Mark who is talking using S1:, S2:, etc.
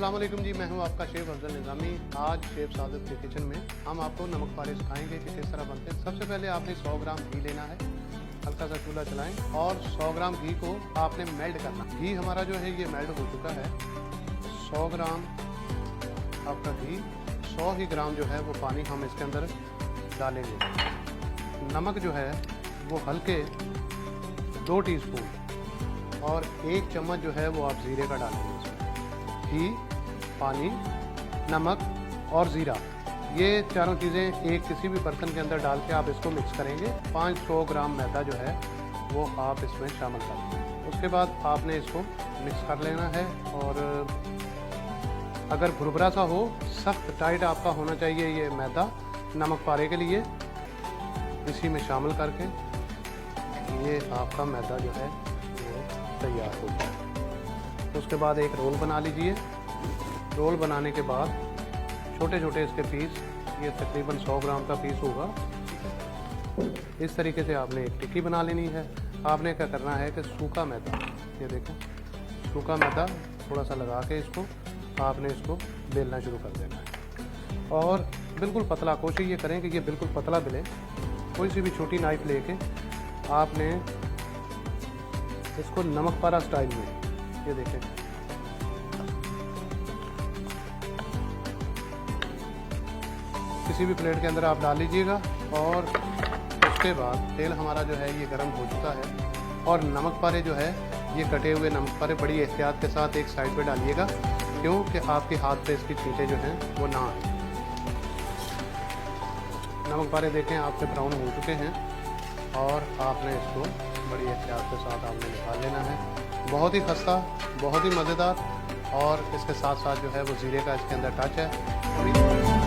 S1: अस्सलाम वालेकुम जी, मैं हूं आपका शेफ़ अफजल निज़ामी। आज शेफ़ सादिक के किचन में हम आपको नमक पारे सिखाएंगे कि किस तरह बनते हैं। सबसे पहले आपने 100 ग्राम घी लेना है, हल्का सा चूल्हा चलाएं और 100 ग्राम घी को आपने मेल्ट करना। घी हमारा जो है ये मेल्ट हो चुका है। 100 ग्राम आपका घी, 100 ही ग्राम जो है वो पानी हम इसके अंदर डालेंगे। नमक जो है वो हल्के 2 टीस्पून और 1 चम्मच जो है वो आप ज़ीरे का डालेंगे। घी, पानी, नमक और ज़ीरा, ये चारों चीज़ें एक किसी भी बर्तन के अंदर डाल के आप इसको मिक्स करेंगे। 500 ग्राम मैदा जो है वो आप इसमें शामिल कर देंगे। उसके बाद आपने इसको मिक्स कर लेना है और अगर भुरभुरा सा हो, सख्त टाइट आपका होना चाहिए ये मैदा नमक पारे के लिए। इसी में शामिल करके ये आपका मैदा जो है वो तैयार हो जाए। उसके बाद एक रोल बना लीजिए। रोल बनाने के बाद छोटे छोटे इसके पीस, ये तकरीबन 100 ग्राम का पीस होगा। इस तरीके से आपने एक टिक्की बना लेनी है। आपने क्या करना है कि सूखा मैदा, ये देखो सूखा मैदा थोड़ा सा लगा के इसको आपने इसको बेलना शुरू कर देना है और बिल्कुल पतला, कोशिश ये करें कि ये बिल्कुल पतला बेले। कोई सी भी छोटी नाइफ लेके आपने इसको नमक पारा स्टाइल में, ये देखें, किसी भी प्लेट के अंदर आप डाल लीजिएगा और उसके बाद तेल हमारा जो है ये गर्म हो चुका है और नमक पारे जो है ये कटे हुए नमक पारे बड़ी एहतियात के साथ एक साइड पे डालिएगा, क्योंकि आपके हाथ पे इसकी छींटे जो हैं वो ना आए। नमक पारे देखें आपके ब्राउन हो चुके हैं और आपने इसको बड़ी एहतियात के साथ आपने निकाल लेना है। बहुत ही खस्ता, बहुत ही मज़ेदार और इसके साथ साथ जो है वो ज़ीरे का इसके अंदर टच है।